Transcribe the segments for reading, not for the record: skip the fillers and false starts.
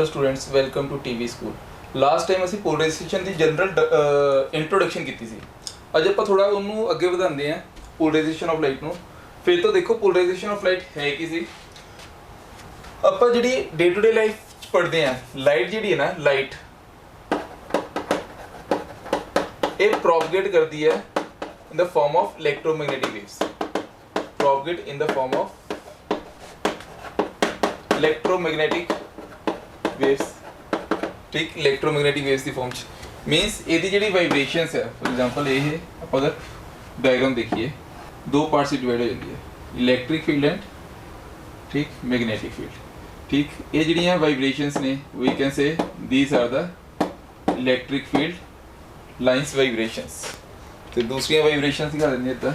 Hello students, welcome to TV school. Last time ਅਸੀਂ polarisation ਦੀ general introduction ਕੀਤੀ ਸੀ। ਅੱਜ ਆਪਾਂ ਥੋੜਾ ਉਹਨੂੰ ਅੱਗੇ ਵਧਾਉਂਦੇ ਹਾਂ ਪੋਲਰਾਈਜੇਸ਼ਨ ਆਫ ਲਾਈਟ ਨੂੰ। ਫਿਰ ਤੋਂ ਦੇਖੋ ਪੋਲਰਾਈਜੇਸ਼ਨ ਆਫ ਲਾਈਟ ਹੈ ਕੀ ਸੀ। ਆਪਾਂ ਜਿਹੜੀ ਡੇ ਟੂ ਡੇ ਲਾਈਫ ਚ ਪੜ੍ਹਦੇ ਹਾਂ, ਲਾਈਟ ਜਿਹੜੀ ਹੈ ਨਾ, ਲਾਈਟ ਇਹ ਪ੍ਰੋਪਗੇਟ ਕਰਦੀ ਹੈ in the form of electromagnetic waves, propagate in the form of electromagnetic waves, ठीक, electromagnetic waves ਦੀ form ਚ means ਇਹਦੀ ਜਿਹੜੀ vibrations ਹੈ, for example ਇਹ ਆਪਾਂ ਅਗਰ diagram ਦੇਖੀਏ ਦੋ parts ਵਿੱਚ divide ਹੋ ਜਾਂਦੀ ਹੈ, electric field and ठीक magnetic field, ठीक। ਇਹ ਜਿਹੜੀਆਂ vibrations ਨੇ we can say these are the electric field lines vibrations। तो दूसरी वाइब्रेशंस दिखा देंगे तो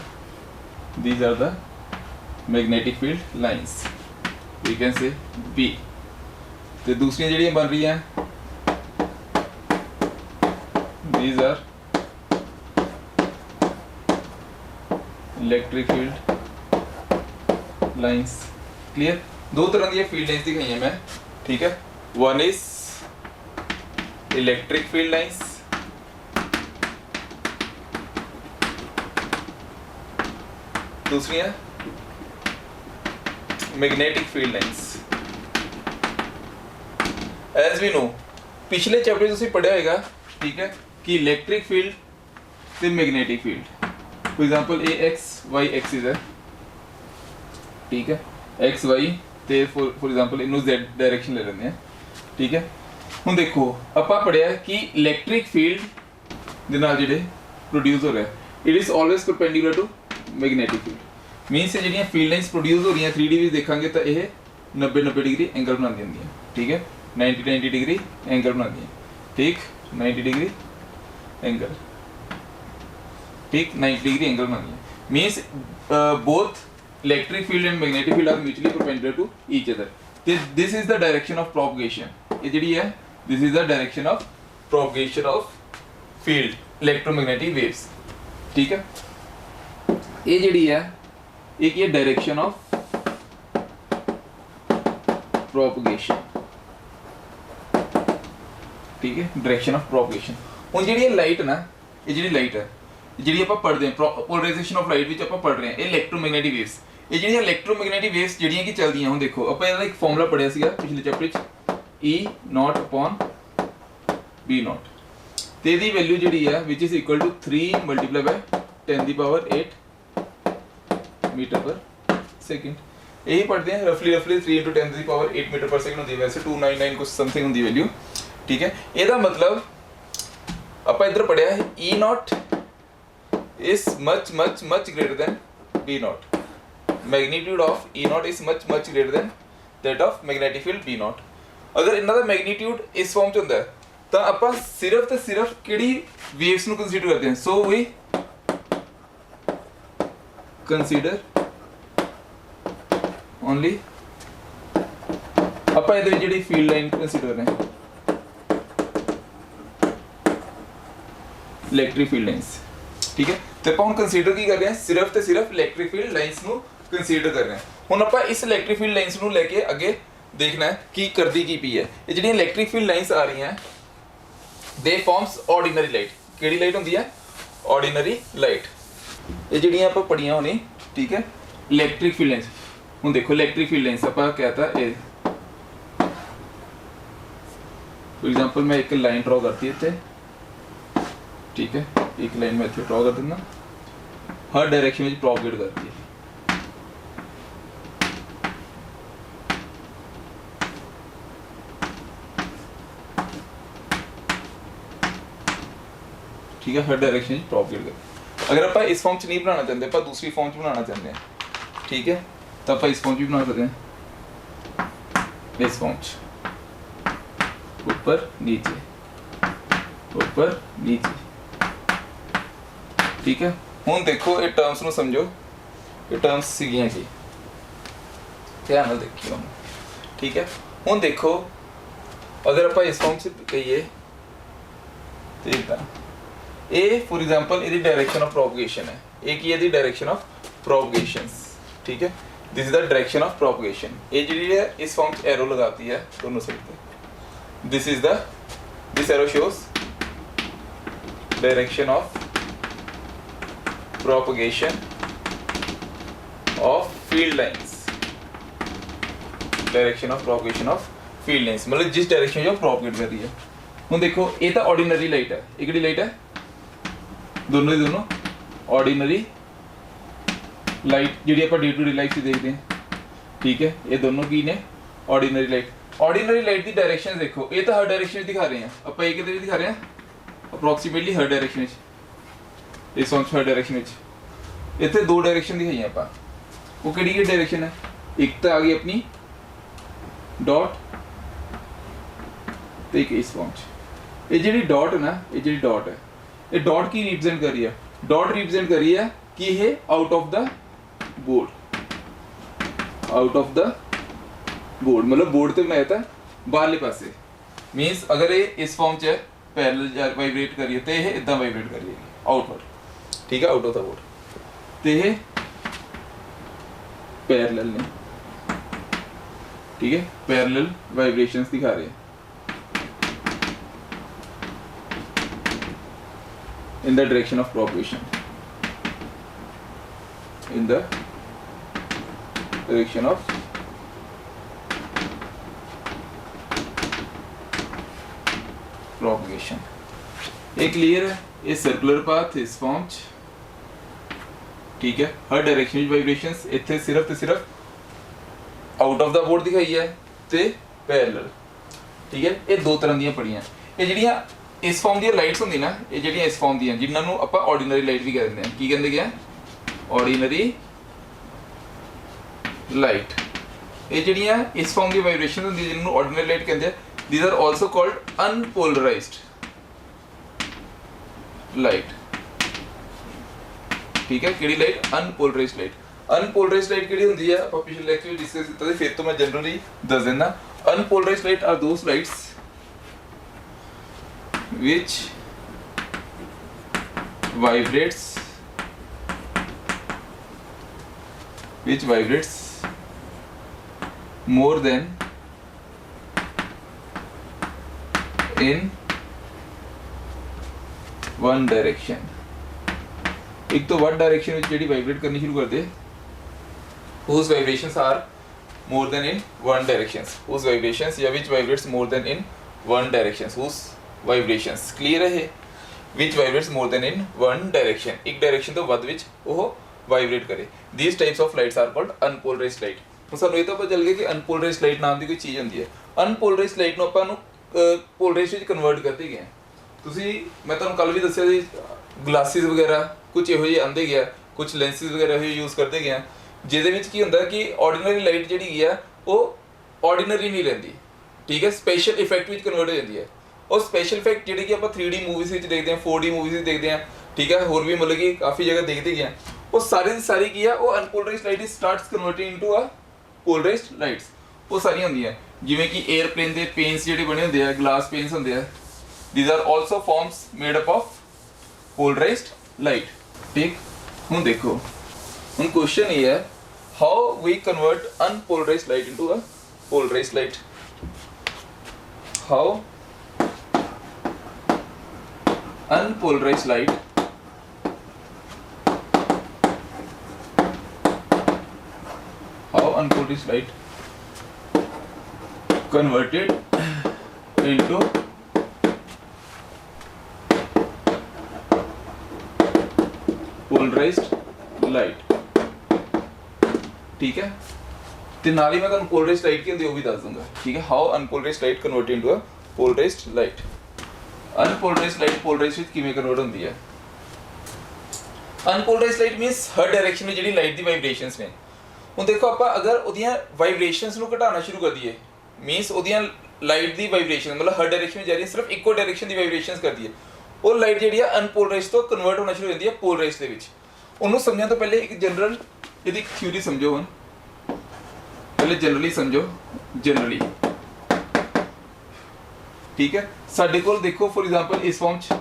these are the magnetic field lines, we can say B। तो दूसरी जड़ियाँ बन रही हैं these are electric field lines, clear। दो तरह की field lines दिखाई हैं मैं, ठीक है। one is electric field lines, दूसरी है magnetic field lines. As we know पिछले चैप्टर ਤੁਸੀਂ ਪੜਿਆ ਹੋਏਗਾ, ठीक है, कि इलेक्ट्रिक फील्ड ਤੇ मैग्नेटिक फील्ड, फॉर एग्जांपल ये एक्स वाई एक्सिस है, ठीक है, एक्स वाई ਤੇ फॉर एग्जांपल ਇਹਨੂੰ z डायरेक्शन ਲੈ ਲੈਂਦੇ ਆ, ठीक है। ਹੁਣ ਦੇਖੋ ਆਪਾਂ ਪੜਿਆ ਕਿ ਇਲੈਕਟ੍ਰਿਕ ਫੀਲਡ ਦੇ ਨਾਲ ਜਿਹੜੇ ਪ੍ਰੋਡਿਊਸ ਹੋ ਰਿਹਾ it is always perpendicular to magnetic field. Means से ਜਿਹੜੀਆਂ ਫੀਲਡ ਲਾਈਨਸ ਪ੍ਰੋਡਿਊਸ ਹੋ ਰਹੀਆਂ 3D ਵਿੱਚ ਦੇਖਾਂਗੇ ਤਾਂ ਇਹ 90 ਡਿਗਰੀ ਐਂਗਲ ਬਣਾਉਂਦੀਆਂ ਹੁੰਦੀਆਂ, ਠੀਕ ਹੈ, 90 ਡਿਗਰੀ ਐਂਗਲ ਬਣਾਉਂਦੀਆਂ, ਠੀਕ, 90 ਡਿਗਰੀ ਐਂਗਲ, ਠੀਕ, 90 ਡਿਗਰੀ ਐਂਗਲ ਬਣਾਉਂਦੀਆਂ। मीनस both electric field and magnetic field are mutually perpendicular to each other। ਤੇ this is the direction of propagation। ਇਹ ਜਿਹੜੀ ਹੈ this is the direction of propagation of field electromagnetic waves, ਠੀਕ ਹੈ। ये जी है एक ये डायरेक्शन ऑफ प्रोपगेशन, ठीक है, डायरेक्शन ऑफ प्रोपगेशन। हुन जी लाइट ना, ये जी लाइट है जी आप पढ़ते हैं पोलराइजेशन ऑफ लाइट विच आप पढ़ रहे हैं इलैक्ट्रोमैग्नेटिक वेव्स। ये जी इलैक्ट्रोमैग्नेटिक वेव्स जी की चलदियां, हुन देखो आप इहदा एक फॉर्मूला पढ़िया सीगा पिछले चैप्टर च, E0 अपॉन B0 ते दी वैल्यू जी है which is equal to 3 multiply by 10 the power 8 metre per second. यही पढ़ते हैं रफली 3 × 10 की पावर 8 मीटर पर सेकंड होती है, वैसे 299 कुछ समथिंग होती वैल्यू, ठीक है। ਇਹਦਾ मतलब ਆਪਾਂ इधर पढ़िया है E0 is much greater than B0, magnitude of E0 is much greater than that of magnetic field B0। अगर ਇਹਨਾਂ ਦਾ मैग्नीट्यूड इस फॉर्म ਚ ਹੁੰਦਾ ਤਾਂ ਆਪਾਂ ਸਿਰਫ ਤੇ ਸਿਰਫ ਕਿਹੜੀ ਵੇਵਸ ਨੂੰ ਕੰਸੀਡਰ ਕਰਦੇ ਹਾਂ, ਸੋ ਵੀ consider only ਆਪਾਂ ਇਹਦੇ ਜਿਹੜੀ ਫੀਲਡ ਲਾਈਨ ਕੰਸੀਡਰ ਕਰ ਰਹੇ ਹਾਂ ਇਲੈਕਟ੍ਰਿਕ ਫੀਲਡ ਲਾਈਨਸ, ਠੀਕ ਹੈ। ਤੇ ਆਪਾਂ ਹੁਣ ਕੰਸੀਡਰ ਕੀ ਕਰ ਰਹੇ ਹਾਂ, ਸਿਰਫ ਤੇ ਸਿਰਫ ਇਲੈਕਟ੍ਰਿਕ ਫੀਲਡ ਲਾਈਨਸ ਨੂੰ ਕੰਸੀਡਰ ਕਰ ਰਹੇ ਹਾਂ। ਹੁਣ ਆਪਾਂ ਇਸ ਇਲੈਕਟ੍ਰਿਕ ਫੀਲਡ ਲਾਈਨਸ ਨੂੰ ਲੈ ਕੇ ਅੱਗੇ ਦੇਖਣਾ ਹੈ ਕੀ ਕਰਦੀ ਕੀ ਪਈ ਹੈ। ਇਹ ਜਿਹੜੀਆਂ ਇਲੈਕਟ੍ਰਿਕ ਫੀਲਡ ਲਾਈਨਸ ਆ ਰਹੀਆਂ ਦੇ ਫਾਰਮਸ ਆਰਡੀਨਰੀ ਲਾਈਟ। ਕਿਹੜੀ ਲਾਈਟ ਹੁੰਦੀ ਹੈ, ਆਰਡੀਨਰੀ ਲਾਈਟ। ਇਹ ਜਿਹੜੀਆਂ ਆਪਾਂ ਪੜੀਆਂ ਹੋਣੀ, ठीक है, इलैक्ट्रिक फील्ड लाइंस। ਹੁਣ ਦੇਖੋ इलैक्ट्रिक फील्ड लाइंस ਆਪਾਂ कहता है, फॉर एग्जांपल मैं एक लाइन ड्रॉ करती है, ठीक है, एक लाइन में इतने ड्रॉ कर देना, हर डायरेक्शन में प्रोपगेट करती है, ठीक है, हर डायरेक्शन में प्रोपगेट करती है। अगर आप इस फॉर्म च नहीं बनाना चाहते, आप दूसरी फॉर्म च बनाना चाहते हैं, ठीक है, तो आप इस फॉर्म च भी बना सकते हैं, इस फॉर्म च ऊपर नीचे ऊपर नीचे, ठीक है। हुण देखो ये टर्म्स नूं समझो, ये टर्म्स सीगियां की ध्यान नाल देखियो, ठीक है। हुण देखो अगर आप इस फॉर्म च कहिए तो इदां ए फॉर एग्जांपल ਇਹਦੀ डायरेक्शन ऑफ प्रोपगेशन है, एक ही ਇਹਦੀ डायरेक्शन ऑफ प्रोपगेशंस, ठीक है, this is the direction of propagation. ये जी है इस फॉर्म एरो लगाती है दोनों साइड पे, this is the, this arrow shows direction of propagation of field lines, direction of propagation of field lines, मतलब जिस डायरेक्शन जो प्रोपगेट कर रही है। ਹੁਣ देखो ये तो ऑर्डिनरी लाइट है, ये किहड़ी लाइट है, दोनों ही दोनों ऑर्डिनरी लाइट जिहड़ी आपां डे टू डे लाइफ 'ਚ देखते हैं, ठीक है। ये दोनों की ने ऑर्डिनरी लाइट। ऑर्डिनरी लाइट की डायरेक्शन देखो, ये तो हर डायरेक्शन दिखा रहे हैं आपां, ये किधर दिखा रहे हैं अप्रोक्सीमेटली हर डायरेक्शन, इस हर डायरेक्शन इतने दो डायरेक्शन दिखाई आपां, वो किहड़ी डायरेक्शन है, एक तो आ गई अपनी डॉट तो एक इस फॉर्म च। ये जी डॉट है ना, ये जी डॉट है, ये डॉट की रिप्रेजेंट कर रही है, डॉट रिप्रेजेंट कर रही है कि ये out of the board, out of the board मतलब बोर्ड तो बनाया था बाहरले पासे, मीनस अगर ये इस फॉर्म च पैरेलल वाइब्रेट करिए तो ये इदा वाइब्रेट करिए आउटवर्ड, ठीक है, आउट ऑफ द बोर्ड तो ये पैरेलल ने, ठीक है, पैरेलल वाइब्रेशंस दिखा रहे हैं in the direction of propagation, in the direction of propagation। ये क्लियर है, ये सर्कुलर पाथ इस फॉर्म च, ठीक है, हर डायरेक्शन में वाइब्रेशंस इत्थे सिर्फ ते सिर्फ आउट ऑफ द बोर्ड दिखाई है ते पैरेलल, ठीक है। ये दो तरह दी पड़ियां, ये जिहड़ियां इस फॉर्म दी लाइट्स होंदी ना, ये जिहड़ियां इस फॉर्म दी जिन्हां आपां ऑर्डिनरी लाइट भी कह दिंदे हैं, की कहंदे गया ऑर्डिनरी लाइट। ये जिहड़ियां इस फॉर्म दी वाइब्रेशन होंदी जिन्हां ऑर्डिनरी लाइट कहंदे हैं, these are also called unpolarized light, ठीक है। किहड़ी light, unpolarized light. Unpolarized light किहड़ी होंदी है, आपां पिछले लेक्चर में डिस्कस कीता सी, फिर तो मैं जनरली दस देना। Unpolarised light are those lights which vibrates more than in one direction। एक तो वन डायरेक्शन में जेडी वाइब्रेट करनी शुरू कर दे, whose vibrations are more than in one directions, whose vibrations या which vibrates more than in one directions, whose vibrations clear है, which vibrates more than in one direction, एक डायरेक्शन तो वध विच वो वाइब्रेट करे। These types of lights are called unpolarized light. ਹੁਣ ਸਾਨੂੰ ਇਹ ਤਾਂ ਪਤਾ ਚੱਲ ਗਿਆ ਕਿ ਅਨਪੋਲਰਾइज्ड ਲਾਈਟ ਨਾਮ ਦੀ ਕੋਈ ਚੀਜ਼ ਹੁੰਦੀ ਹੈ। ਅਨਪੋਲਰਾइज्ड ਲਾਈਟ ਨੂੰ ਆਪਾਂ ਨੂੰ ਪੋਲਰਾइज्ड ਵਿੱਚ ਕਨਵਰਟ ਕਰਦੇ ਗਏ। ਤੁਸੀਂ ਮੈਂ ਤੁਹਾਨੂੰ ਕੱਲ ਵੀ ਦੱਸਿਆ ਸੀ ਗਲਾਸਿਸ ਵਗੈਰਾ ਕੁਝ ਇਹੋ ਜਿਹੇ ਆਂਦੇ ਗਿਆ, ਕੁਝ ਲੈਂਸਿਸ ਵਗੈਰਾ ਇਹੋ ਜਿਹੇ ਯੂਜ਼ ਕਰਦੇ ਗਏ, ਜਿਹਦੇ ਵਿੱਚ ਕੀ ਹੁੰਦਾ ਕਿ ਆਰਡੀਨਰੀ ਲਾਈਟ ਜਿਹੜੀ ਹੈ ਉਹ ਆਰਡੀਨਰੀ ਨਹੀਂ ਰਹਿੰਦੀ, ਠੀਕ ਹੈ, ਸਪੈਸ਼ਲ ਇਫੈਕਟ ਵਿੱਚ ਕਨਵਰਟ ਹੋ ਜਾਂਦੀ ਹੈ। और स्पेशल इफेक्ट जिहड़े कि आप 3D मूवीज़ देखते हैं, 4D मूवीज़ देखते हैं, ठीक है, होर भी मतलब कि काफ़ी जगह देखते गए, वो सारी की सारी की है वो unpolarised light starts converting into a polarised lights. वो सारी होंदी है जिवें कि एयरप्लेन के पेन्स जिहड़े बने होंदे हैं, ग्लास पेन्स होंदे हैं, these are also forms made up of polarised light, ठीक। हुण देखो, हुण क्वेश्चन ये है how we convert unpolarised light into a polarised light, how unpolarized light unpolarized light converted into polarized light, ठीक है। ਤੇ ਨਾਲ ਹੀ ਮੈਂ ਤੁਹਾਨੂੰ polarized light ਕੀ ਹੁੰਦੀ ਉਹ ਵੀ ਦੱਸ ਦੂੰਗਾ, ਠੀਕ ਹੈ। how unpolarized light converted into a polarized light। Unpolarized light polarized which किवें कन्वर्ट होंदी है। अनपोलराइज्ड लाइट मीनस हर डायरेक्शन में जिहड़ी लाइट दी वाइब्रेशंस ने, हुण देखो आपां अगर ओदियां वाइब्रेशंस नूं घटाना शुरू कर दईए, मीनस ओदियां लाइट दी वाइब्रेशन मतलब हर डायरेक्शन में जा रही है, सिर्फ इक्को डायरेक्शन दी वाइब्रेशंस कर दईए, ਉਹ ਲਾਈਟ ਜਿਹੜੀ ਆ ਅਨਪੋਲਰਾਈਜ਼ਡ ਤੋਂ ਕਨਵਰਟ ਹੋਣਾ ਸ਼ੁਰੂ ਹੋ ਜਾਂਦੀ ਹੈ ਪੋਲਰਾਈਜ਼ਡ ਦੇ ਵਿੱਚ। ਉਹਨੂੰ ਸਮਝਣ ਤੋਂ ਪਹਿਲੇ ਇੱਕ ਜਨਰਲ ਇਹਦੀ ਥਿਊਰੀ ਸਮਝੋ। ਹੁਣ ਪਹਿਲੇ ਜਨਰਲੀ ਸਮਝੋ, ਜਨਰਲੀ, ठीक है। ਸਾਡੇ ਕੋਲ देखो फॉर एग्जांपल इस फॉर्म च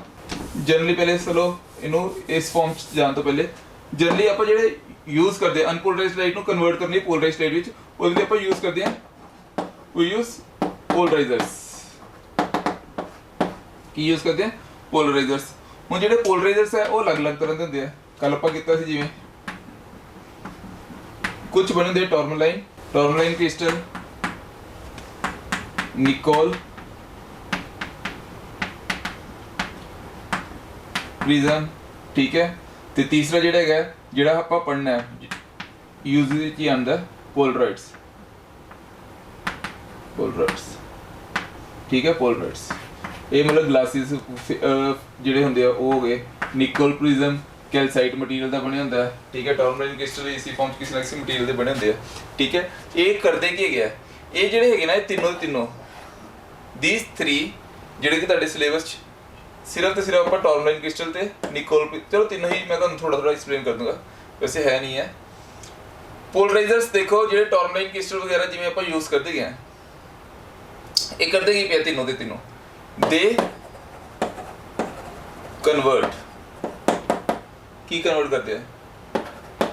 जनरली पहले चलो इनू इस फॉर्म च जान तो पहले जनरली ਆਪਾਂ ਜਿਹੜੇ यूज करते हैं अनपोलराइज्ड लाइट ਨੂੰ कन्वर्ट करने पोलराइज्ड लाइट ਵਿੱਚ ਉਹਦੇ ਲਈ ਆਪਾਂ यूज करते हैं, we use polarizers, Ki use ਕਰਦੇ ਆ ਪੋਲਰਾਈਜ਼ਰਸ। ਹੁਣ ਜਿਹੜੇ ਪੋਲਰਾਈਜ਼ਰਸ ਹੈ ਉਹ ਅਲੱਗ-ਅਲੱਗ ਤਰ੍ਹਾਂ ਦੇ ਹੁੰਦੇ ਆ। ਕੱਲ ਆਪਾਂ ਕੀਤਾ ਸੀ ਜਿਵੇਂ ਕੁਝ ਬਣੇ ਹੁੰਦੇ ਟੋਰਮਲਾਈਨ ਕ੍ਰਿਸਟਲ, ਨਿਕੋਲ, ਪ੍ਰਿਜ਼ਮ, ਠੀਕ ਹੈ। ਤੇ ਤੀਸਰਾ ਜਿਹੜਾ ਹੈਗਾ ਜਿਹੜਾ ਆਪਾਂ ਪੜ੍ਹਨਾ ਹੈ ਯੂਜ਼ ਵਿੱਚ ਹੀ ਆਉਂਦਾ ਪੋਲਰਾइड्स, ਠੀਕ ਹੈ। ਪੋਲਰਾइड्स ਇਹ ਮਤਲਬ ਗਲਾਸਿਸ ਜਿਹੜੇ ਹੁੰਦੇ ਆ ਉਹ ਹੋ ਗਏ। ਨਿਕਲ ਪ੍ਰਿਜ਼ਮ ਕੈਲਸਾਈਟ ਮਟੀਰੀਅਲ ਦਾ ਬਣਿਆ ਹੁੰਦਾ ਹੈ, ਠੀਕ ਹੈ। ਟੋਰਮਲਾਈਨ ਕ੍ਰਿਸਟਲ ਇਸੇ ਫਾਰਮ ਚ ਕਿਸੇ ਨਾ ਕਿਸੇ ਮਟੀਰੀਅਲ ਦੇ ਬਣੇ ਹੁੰਦੇ ਆ, ਠੀਕ ਹੈ। ਇਹ ਕਰਦੇ ਕੀ ਹੈਗੇ ਆ, ਇਹ ਜਿਹੜੇ ਹੈਗੇ ਨਾ ਇਹ ਤਿੰਨੋਂ ਦੇ ਤਿੰਨੋਂ these three ਜਿਹੜੇ ਕਿ ਤੁਹਾਡੇ ਸਿਲੇਬਸ ਚ ਸਿਰਫ ਤੇ ਸਿਰਫ ਆਪਾਂ ਟੋਰਮਲਾਈਨ ਕ੍ਰਿਸਟਲ ਤੇ ਨਿਕੋਲ, ਚਲੋ ਤਿੰਨੋਂ ਹੀ ਮੈਂ ਤੁਹਾਨੂੰ ਥੋੜਾ ਐਕਸਪਲੇਨ ਕਰ ਦੂੰਗਾ, ਵੈਸੇ ਹੈ ਨਹੀਂ ਹੈ। ਪੋਲਰਾਈਜ਼ਰਸ ਦੇਖੋ ਜਿਹੜੇ ਟੋਰਮਲਾਈਨ ਕ੍ਰਿਸਟਲ ਵਗੈਰਾ ਜਿਵੇਂ ਆਪਾਂ ਯੂਜ਼ ਕਰਦੇ ਗਏ ਇਹ ਕਰਦੇ ਕੀ ਪਿਆ ਤਿੰਨੋਂ ਦੇ ਤਿੰਨੋਂ ਦੇ ਕਨਵਰਟ ਕੀ ਕਨਵਰਟ ਕਰਦੇ ਆ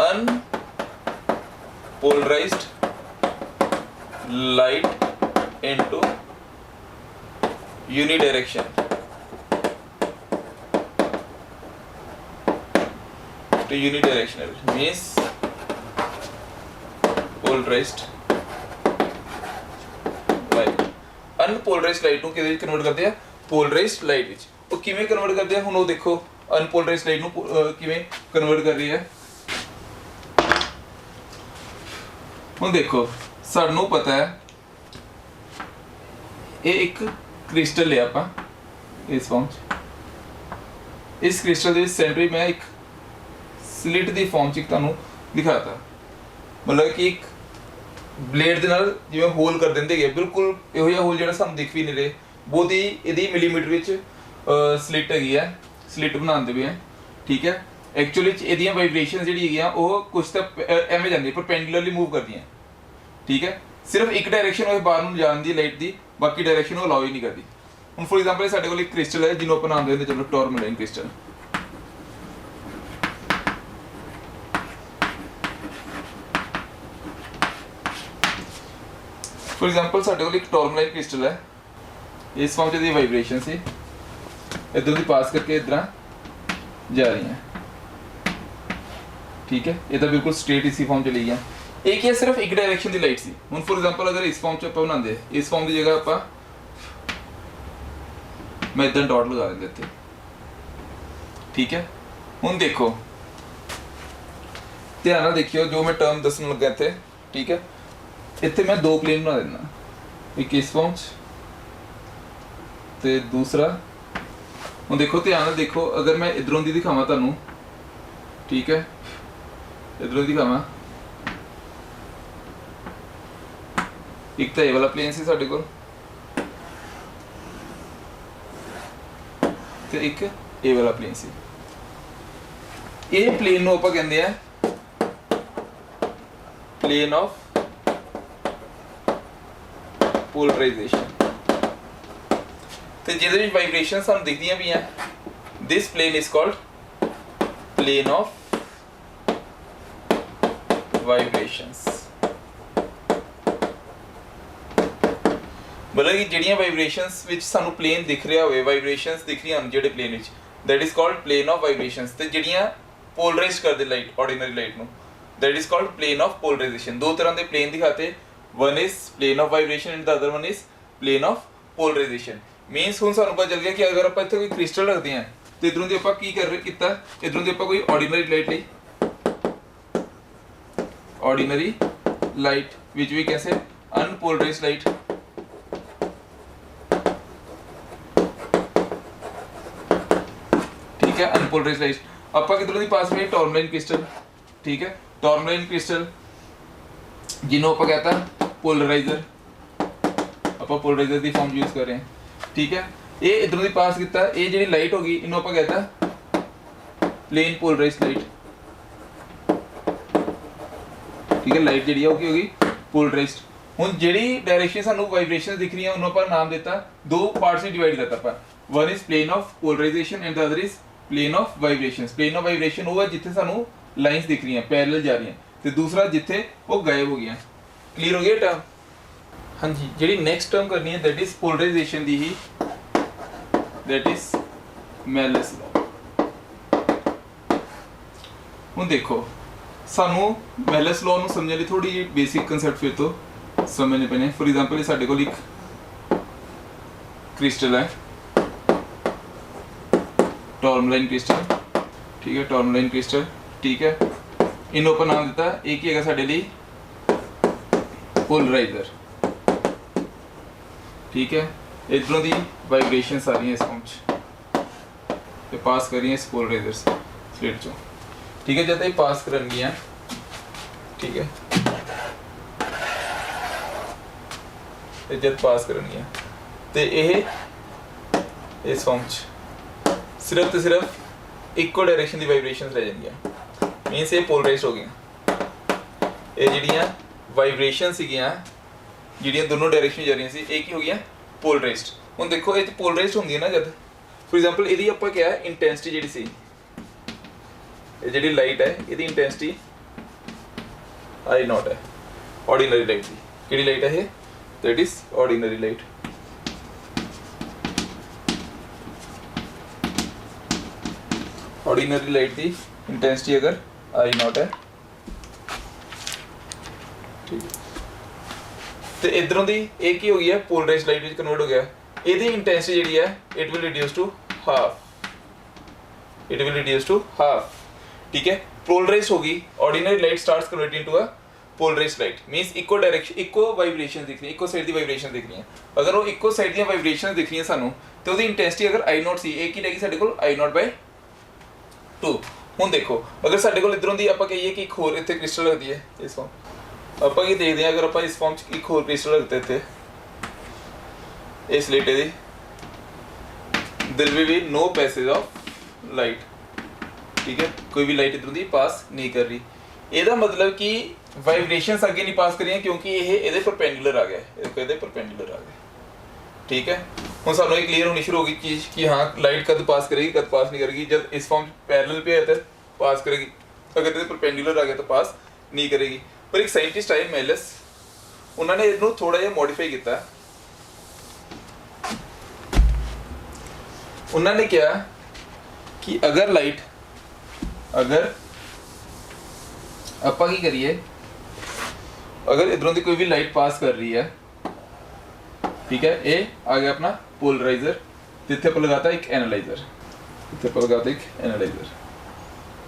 unpolarised light into unidirection to unidirectional means polarized light। Unpolarized light ਨੂੰ ਕਿਹਦੇ ਵਿੱਚ ਕਨਵਰਟ ਕਰਦੇ ਆ ਪੋਲਰਾइज्ड ਲਾਈਟ ਵਿੱਚ। ਉਹ ਕਿਵੇਂ ਕਨਵਰਟ ਕਰਦੇ ਆ ਹੁਣ ਉਹ ਦੇਖੋ ਅਨਪੋਲਰਾइज्ड ਲਾਈਟ ਨੂੰ ਕਿਵੇਂ ਕਨਵਰਟ ਕਰ ਰਹੀ ਹੈ। ਹੁਣ ਦੇਖੋ ਸਾਨੂੰ ਪਤਾ ਹੈ ਇਹ ਇੱਕ ਕ੍ਰਿਸਟਲ ਲਿਆ ਆਪਾਂ ਇਸ ਫਾਰਮ ਚ, ਇਸ ਕ੍ਰਿਸਟਲ ਦੇ ਸੈਂਟਰ ਮੈਂ ਇੱਕ ਸਲਿਟ ਦੀ ਫਾਰਮ ਚ ਤੁਹਾਨੂੰ ਦਿਖਾਤਾ, ਮਤਲਬ ਕਿ ਇੱਕ ਬਲੇਡ ਦੇ ਨਾਲ ਜਿਵੇਂ ਹੋਲ ਕਰ ਦਿੰਦੇ ਗਏ ਬਿਲਕੁਲ ਇਹੋ ਜਿਹਾ ਹੋਲ ਜਿਹੜਾ ਸਾਨੂੰ ਦਿਖ ਵੀ ਨਹੀਂ ਰਹੇ, ਬਹੁਤ ਹੀ ਇਹਦੀ ਮਿਲੀਮੀਟਰ ਵਿੱਚ ਸਲਿਟ ਹੈਗੀ ਹੈ, ਸਲਿਟ ਬਣਾਉਂਦੇ ਪਏ ਆ, ਠੀਕ ਹੈ। ਐਕਚੁਅਲੀ ਚ ਇਹਦੀਆਂ ਵਾਈਬ੍ਰੇਸ਼ਨਸ ਜਿਹੜੀ ਹੈਗੀਆਂ ਉਹ ਕੁਝ ਤਾਂ ਐਵੇਂ ਜਾਂਦੀ ਪਰਪੈਂਡੀਕੁਲਰਲੀ ਮੂਵ ਕਰਦੀਆਂ, ਠੀਕ ਹੈ। ਸਿਰਫ ਇੱਕ ਡਾਇਰੈਕਸ਼ਨ ਉਹ ਬਾਹਰ ਨੂੰ ਜਾਣ ਦੀ ਲਾਈਟ ਦੀ, ਬਾਕੀ ਡਾਇਰੈਕਸ਼ਨ ਉਹ ਅਲਾਉ ਹੀ ਨਹੀਂ ਕਰਦੀ। ਹੁਣ ਫੋਰ ਐਗਜ਼ਾਮਪਲ ਸਾਡੇ ਕੋਲ ਇੱਕ ਕ੍ਰਿਸਟਲ ਹੈ ਜਿਹਨੂੰ ਆਪਾਂ ਨਾਮ ਦਿੰਦੇ ਚਲੋ ਟੋਰਮਲਾਈਨ ਕ੍ਰਿਸਟਲ। ਫੋਰ ਐਗਜ਼ਾਮਪਲ ਸਾਡੇ ਕੋਲ ਇੱਕ ਟੋਰਮਲਾਈਨ ਕ੍ਰਿਸਟਲ ਹੈ, ਇਸ ਫਾਰਮ 'ਚ ਦੀ ਵਾਈਬ੍ਰੇਸ਼ਨ ਸੀ ਇੱਧਰ ਦੀ ਪਾਸ ਕਰਕੇ ਇੱਧਰ ਜਾ ਰਹੀਆਂ, ਠੀਕ ਹੈ। ਇਹ ਤਾਂ ਬਿਲਕੁਲ ਸਟ੍ਰੇਟ ਇसी ਫਾਰਮ 'ਚ ਲਈ ਆ। ਇਹ ਕੀ ਹੈ ਸਿਰਫ ਇੱਕ ਡਾਇਰੈਕਸ਼ਨ ਦੀ ਲਾਈਟ ਸੀ। ਹੁਣ ਫੋਰ ਐਗਜ਼ਾਮਪਲ ਅਗਰ ਇਸ ਫਾਰਮ 'ਚ ਆਪਾਂ ਬਣਾਉਂਦੇ ਇਸ ਫਾਰਮ ਦੀ ਜਗ੍ਹਾ ਆਪਾਂ ਮੈਂ ਇੱਦਾਂ ਡਾਟ ਲਗਾ ਦਿੰਦੇ ਇੱਥੇ, ਠੀਕ ਹੈ। ਹੁਣ ਦੇਖੋ ਧਿਆਨ ਨਾਲ ਦੇਖਿਓ ਜੋ ਮੈਂ ਟਰਮ ਦੱਸਣ ਲੱਗਾ ਇੱਥੇ, ਠੀਕ ਹੈ। ਇੱਥੇ ਮੈਂ ਦੋ ਪਲੇਨ ਬਣਾ ਦਿੰਦਾ, ਇੱਕ ਇਸ ਫਾਰਮ 'ਚ ਤੇ ਦੂਸਰਾ। ਹੁਣ ਦੇਖੋ ਧਿਆਨ ਨਾਲ ਦੇਖੋ ਅਗਰ ਮੈਂ ਇਧਰੋਂ ਦੀ ਦਿਖਾਵਾਂ ਤੁਹਾਨੂੰ, ਠੀਕ ਹੈ, ਇਧਰੋਂ ਦਿਖਾਵਾਂ, ਇੱਕ ਤਾਂ ਇਹ ਵਾਲਾ ਪਲੇਨ ਸੀ ਸਾਡੇ ਕੋਲ ਤੇ ਇੱਕ ਇਹ ਵਾਲਾ ਪਲੇਨ ਸੀ। ਇਹ ਪਲੇਨ ਨੂੰ ਆਪਾਂ ਕਹਿੰਦੇ ਆ ਪਲੇਨ ਆਫ ਪੋਲਰਾਈਜੇਸ਼ਨ, ਤੇ ਜਿਹਦੇ ਵਿੱਚ ਵਾਈਬ੍ਰੇਸ਼ਨ ਸਾਨੂੰ ਦਿਖਦੀਆਂ ਵੀ ਆ, this plane is called plane of vibrations. ਮਤਲਬ ਕਿ ਜਿਹੜੀਆਂ ਵਾਈਬ੍ਰੇਸ਼ਨਸ ਵਿੱਚ ਸਾਨੂੰ ਪਲੇਨ ਦਿਖ ਰਿਹਾ ਹੋਵੇ, ਵਾਈਬ੍ਰੇਸ਼ਨਸ ਦਿਖ ਰਹੀਆਂ ਹਨ ਜਿਹੜੇ ਪਲੇਨ ਵਿੱਚ, that is called plane of vibrations। ਤੇ ਜਿਹੜੀਆਂ ਪੋਲਰਾਈਜ਼ ਕਰਦੇ ਲਾਈਟ ਆਰਡੀਨਰੀ ਲਾਈਟ ਨੂੰ, that is called plane of polarization। ਦੋ ਤਰ੍ਹਾਂ ਦੇ plain ਦਿਖਾਤੇ, one is plane of vibration and the other one is plane of polarization। Means ਹੁਣ ਸਾਨੂੰ ਪਤਾ ਚੱਲ ਗਿਆ ਕਿ ਅਗਰ ਆਪਾਂ ਇੱਥੇ ਕੋਈ ਕ੍ਰਿਸਟਲ ਰੱਖਦੇ ਹਾਂ ਤੇ ਇਧਰੋਂ ਦੀ ਆਪਾਂ ਕੀ ਕੀਤਾ, ਇਧਰੋਂ ਦੀ ਆਪਾਂ ਕੋਈ ਆਰਡੀਨਰੀ ਲਾਈਟ ਲਈ, ordinary light which we can say unpolarized light, ठीक है। अनपोलराइज्ड लाइट ਆਪਾਂ ਕਿਧਰੋਂ ਦੀ ਪਾਸ में टॉर्मलाइन क्रिस्टल, ठीक है। टॉर्मलाइन क्रिस्टल ਜਿਹਨੂੰ ਆਪਾਂ ਕਹਤਾ पोलराइजर, ਆਪਾਂ पोलराइजर ਦੀ ਫਾਰਮ ਯੂਜ਼ ਕਰ ਰਹੇ ਹਾਂ, ਠੀਕ ਹੈ। ਇਹ ਇਧਰੋਂ ਦੀ ਪਾਸ ਕੀਤਾ, ਇਹ ਜਿਹੜੀ ਲਾਈਟ ਹੋਗੀ ਇਹਨੂੰ ਆਪਾਂ ਕਹਤਾ प्लेन पोलराइज्ड लाइट, ठीक है। ਲਾਈਟ ਜਿਹੜੀ ਹੋਗੀ पोलराइज्ड। ਹੁਣ ਜਿਹੜੀ ਡਾਇਰੈਕਸ਼ਨ ਸਾਨੂੰ ਵਾਈਬ੍ਰੇਸ਼ਨ ਦਿਖ ਰਹੀਆਂ ਉਹਨੂੰ ਆਪਾਂ ਨਾਮ ਦਿੱਤਾ, ਦੋ ਪਾਰਟਸ ਵਿੱਚ ਡਿਵਾਈਡ ਕਰਤਾ ਆਪਾਂ, one is plane of polarization and the other is plane of vibrations। plane of vibration ਉਹ ਹੈ ਜਿੱਥੇ ਸਾਨੂੰ ਲਾਈਨਸ ਦਿਖ ਰਹੀਆਂ ਪੈਰਲਲ ਜਾ ਰਹੀਆਂ, ਤੇ ਦੂਸਰਾ ਜਿੱਥੇ ਉਹ ਗਾਇਬ ਹੋ ਗਈਆਂ। ਕਲੀਅਰ ਹੋ ਗਿਆ ਟਰਮ? ਹਾਂਜੀ। ਜਿਹੜੀ ਨੈਕਸਟ ਟਰਮ ਕਰਨੀ ਹੈ that is polarization the he, that is malice law. हुण देखो सानू मेलिस लॉ नूं समझण लई थोड़ी जी बेसिक कंसैप्ट फिर तो समझने पैने। फॉर एग्जांपल ये साडे कोल एक क्रिस्टल है, टॉर्मलाइन क्रिस्टल, ठीक है, टॉर्मलाइन क्रिस्टल, ठीक है। इन्हों पर नाम दिता एक ही है साडे लई पोलराइजर, ठीक है। इधरों दी वाइब्रेशंस आ रही हैं इस फॉर्म च, पास कर रही हैं इस पोलराइजर स्लिट चो, ठीक है। जब ये पास करनगियां, ठीक है, जब पास करनगियां ते यह इस फॉर्म च सिर्फ तो सिर्फ इको डायरेक्शन की वाइब्रेशंस रह जाएंगियां, मीनस ये पोलराइज्ड हो गई। ये जिहड़ियां वाइब्रेशन सीगियां जिहड़ियां दोनों डायरेक्शन जा रही सी, एक ही हो गई पोलराइज्ड। हुण देखो ये पोलराइज्ड होंदी है ना जब, फॉर एग्जांपल इहदी आपां क्या है इंटेंसिटी जिहड़ी सी, ये जिहड़ी लाइट है इहदी इंटेंसिटी आई नॉट है ऑर्डिनरी लाइट की। किहड़ी लाइट है ये? That is ordinary light. Ordinary light की इंटेंसिटी अगर आई नॉट है, ठीक है, तो इधरों दी एक ही हो गई है पोलराइज्ड लाइट में कन्वर्ट हो गया। इहदी इंटेंसिटी जिहड़ी है it will reduce to half, it will reduce to half, ठीक है। पोलराइज्ड होगी, ordinary light starts converting to a polarised light, means इको डायरेक्शन, इको वाइब्रेशन दिख रही है, इको साइड दी वाइब्रेशन दिख रही है। अगर वो इको साइड दी वाइब्रेशन दिख रही है सानू, तो उसकी इंटेंसिटी अगर आई नॉट सी, एक ही रहेगी साडे कोल आई नॉट बाय 2। हुण देखो अगर साडे कोल इधरों दी आपां कहिए कि एक होर इत्थे क्रिस्टल लगदी है इस फॉर्म, ਆਪਾਂ ਕੀ ਦੇਖਦੇ ਹਾਂ, अगर ਆਪਾਂ इस फॉर्म च एक होर क्रिस्टल रखते थे इस स्लिट दी, there will be no passage of light, ठीक है, कोई भी लाइट इधरों दी पास नहीं कर रही। ਇਹਦਾ मतलब कि वाइब्रेशंस आगे नहीं पास कर रही क्योंकि ये ਇਹਦੇ परपेंडिकुलर आ गया, ਇਹਦੇ परपेंडिकुलर आ गया, ठीक है। ਹੁਣ ਸਾਨੂੰ ਇਹ क्लियर होनी शुरू होगी चीज कि हाँ लाइट कद पास करेगी कद पास नहीं करेगी। जब इस फॉर्म पैरेलल पे है तो पास करेगी, अगर ਇਹਦੇ परपेंडिकुलर आ गया तो पास नहीं करेगी। पर एक साइंटिस्ट आए मेलिस, उन्होंने इसको थोड़ा जिहा मॉडिफाई किया। उन्होंने क्या कि अगर लाइट, अगर आपां की करिए, अगर इधरों की कोई भी लाइट पास कर रही है, ठीक है, ये आ गया अपना पोलराइजर, इत्थे आपां लगाता एक एनालाइजर, इत्थे आपां लगाता एक एनालाइजर,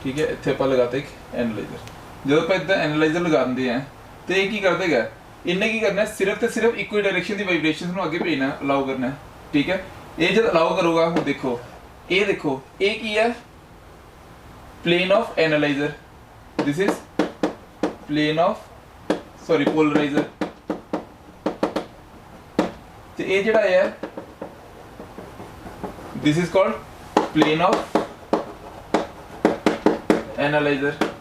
ठीक है, इत्थे आपां लगाता एक एनालाइजर। जो आप इतना एनालाइजर लगाते हैं तो ये की करते है, इन्हें की करना है सिर्फ तो सिर्फ इको डायरेक्शन की वाइब्रेशन आगे भेजना अलाउ करना है, ठीक है। ये जब अलाउ करोगा, हम देखो ये की है plane of analyser, this is plane of sorry polariser, तो ये जिहड़ा है this is called plane of analyser.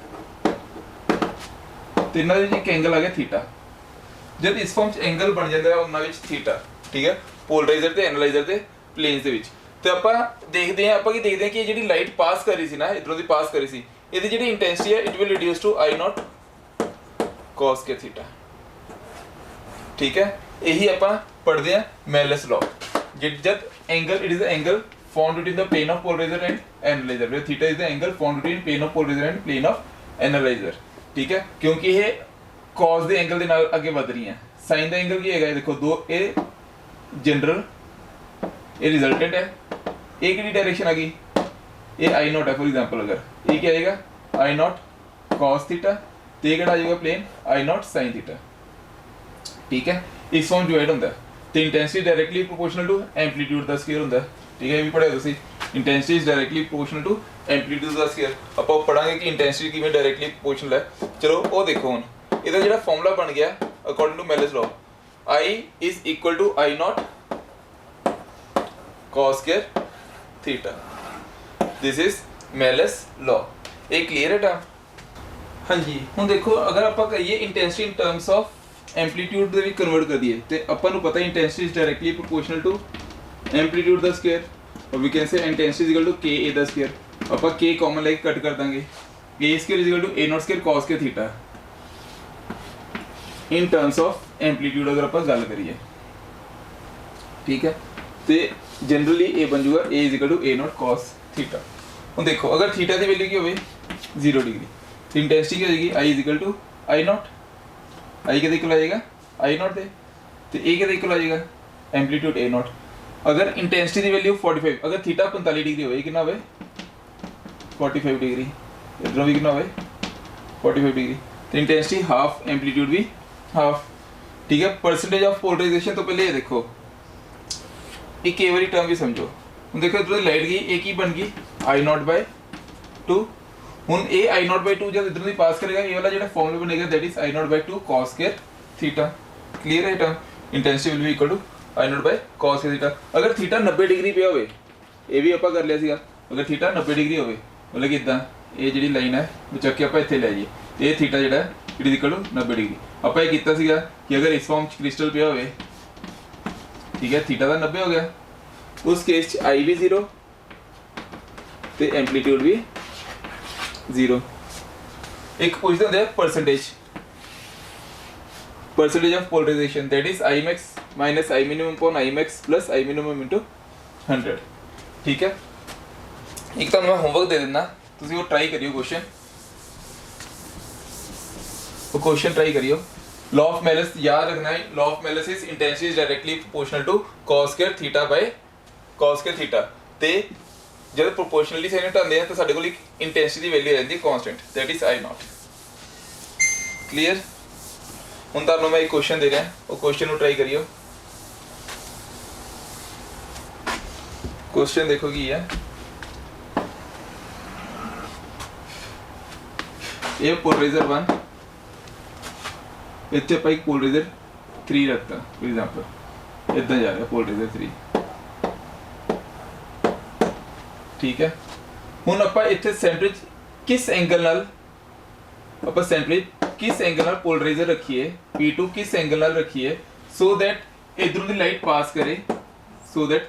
तिना एक एंगल आ गया थीटा, जब इस फॉर्म एंगल बन जाता है उन्होंने थीटा, ठीक है, पोलराइजर ते एनालाइजर ते प्लेन्स दे विच। तो आपां देखते हैं, आपां की देखते हैं कि जिहड़ी लाइट पास कर रही सी ना, इधरों दी पास कर रही सी, इहदी जिहड़ी इंटेंसिटी है it will reduce to I naught cos के थीटा, ठीक है। यही आपां पढ़ते हैं मेलिस लॉ। जब angle it is the angle found between the plane of polariser and analyser, where theta is the angle found between plane of polariser and plane of analyser, ठीक है। क्योंकि ये कॉस के एंगल के नाल आगे बढ़ रही है, साइन का एंगल की है, देखो दो, ये जनरल, ये रिजल्टेंट है, एक ही डायरेक्शन आ गई, ये आई नॉट है। फॉर एग्जांपल अगर ये क्या आएगा आई नॉट कॉस थीटा, तो ये आ जाएगा plane I naught sine theta, ठीक है। इस फॉर्म जो ऐड होता है तो intensity directly proportional to amplitude का स्क्वायर होता है, ठीक है, ये भी पढ़िया तुसीं, intensity is directly proportional to amplitude का स्क्वायर। ਆਪਾਂ पढ़ांगे कि इंटेंसिटी किवें डायरेक्टली प्रोपोर्शनल है। चलो वो देखो हुण ਇਹਦਾ ਜਿਹੜਾ ਫਾਰਮੂਲਾ ਬਣ ਗਿਆ according to Malus law, I is equal to I naught cos square theta, this is Melis law। ਇਹ ਕਲੀਅਰ ਹੈ ਟਰਮ? ਹਾਂਜੀ। ਹੁਣ ਦੇਖੋ ਅਗਰ ਆਪਾਂ ਕਰੀਏ intensity in terms of amplitude ਦੇ ਵਿੱਚ ਕਨਵਰਟ ਕਰ ਦਈਏ ਤੇ ਆਪਾਂ ਨੂੰ ਪਤਾ intensity is directly proportional to amplitude ਦਾ ਸਕੁਅਰ, और we can say intensity is equal to k a the square. ਆਪਾਂ k ਕਾਮਨ ਲੈ ਕੇ ਕੱਟ ਕਰ ਦਾਂਗੇ, a square is equal to a naught square cos के theta in terms of amplitude अगर आप गल करिए, ठीक है। तो जनरली ए बन जाऊगा A is equal to A nought cos theta. ਹੁਣ देखो अगर थीटा की वैल्यू की हो 0 डिग्री तो इंटेंसिटी की हो जाएगी I is equal to I nought. I के इक्वल आ जाएगा आई नॉट दे तो ए के इक्वल आ जाएगा एम्पलीट्यूड ए नॉट। अगर इंटेंसिटी की वैल्यू 45 अगर थीटा 45 डिग्री हो कितना हो 45 डिग्री इधरों भी कितना हो 45 डिग्री तो इंटेंसिटी हाफ एम्पलीट्यूड भी हाफ। ठीक है परसेंटेज ऑफ पोलराइजेशन तो पहले ये देखो एक कई बारी टर्म भी समझो। हम देखो इधर लाइट गई एक ही बन गई आई नॉट बाय 2 हूँ ए आई नॉट बाय 2 जब इधर भी पास करेगा ये वाला जो फॉर्मूला बनेगा that is I nought by 2 cos square theta. Clear है term intensity will be equal to I nought by cos square theta. अगर थीटा 90 डिग्री पे होवे ये भी ਆਪਾਂ कर लिया ਸੀਗਾ अगर थीटा 90 डिग्री होवे मतलब कि इदां ਇਹ ਜਿਹੜੀ ਲਾਈਨ ਹੈ ਉਹ ਚੱਕ ਕੇ ਆਪਾਂ ਇੱਥੇ ਲੈ ਜਾਈਏ ਇਹ ਥੀਟਾ ਜਿਹੜਾ it is equal to 90 degree. ਆਪਾਂ ਇਹ ਕੀਤਾ ਸੀਗਾ ਕਿ ਅगर ਇਸ ਫਾਰਮ ਚ ਕ੍ਰਿਸਟਲ ਪਿਆ ਹੋਵੇ ਠੀਕ ਹੈ ਥੀਟਾ ਦਾ 90 ਹੋ ਗਿਆ ਉਸ ਕੇਸ ਚ आई ਵੀ 0 ਤੇ ਐਂਪਲੀਟਿਊਡ ਵੀ 0। ਇੱਕ ਪੁੱਛਦੇ ਹੁੰਦੇ ਆ percentage of polarization that is I max minus I minimum upon I max plus I minimum into 100। ठीक है एक तो मैं होमवर्क दे देना ਤੁਸੀਂ ਉਹ ਟਰਾਈ ਕਰਿਓ क्वेश्चन ट्राई करियो। लॉ ऑफ मेलस याद रखना है law of Malus is intensity is directly proportional to cos square theta by cos square theta ਤੇ जब प्रोपोर्शनली साइन हटाते हैं तो ਸਾਡੇ ਕੋਲ ਇੱਕ ਇੰਟੈਂਸਿਟੀ ਦੀ ਵੈਲਿਊ ਆ ਜਾਂਦੀ ਹੈ constant that is I not. Clear ਹੁਣ ਤੁਹਾਨੂੰ ਮੈਂ ਇੱਕ ਕੁਐਸਚਨ ਦੇ ਰਿਹਾ ਉਹ ਕੁਐਸਚਨ ਨੂੰ ਟਰਾਈ ਕਰਿਓ। ਕੁਐਸਚਨ ਦੇਖੋ ਕੀ ਹੈ ਇਹ पोलराइजर 1 ਇੱਥੇ ਆਪਾਂ ਇੱਕ पोलराइजर 3 ਰੱਖਤਾ ਫॉर एग्जांपल ਇਦਾਂ ਜਾ ਰਿਹਾ पोलराइजर 3 ठीक है ਹੁਣ ਆਪਾਂ ਇੱਥੇ ਸੈਂਟਰ ਕਿਸ ਐਂਗਲ ਨਾਲ ਆਪਾਂ ਸੈਂਟਰ ਕਿਸ ਐਂਗਲ ਨਾਲ पोलराइजर ਰੱਖੀਏ P2 ਕਿਸ ਐਂਗਲ ਨਾਲ ਰੱਖੀਏ so that ਇਧਰੋਂ ਦੀ ਲਾਈਟ ਪਾਸ ਕਰੇ so that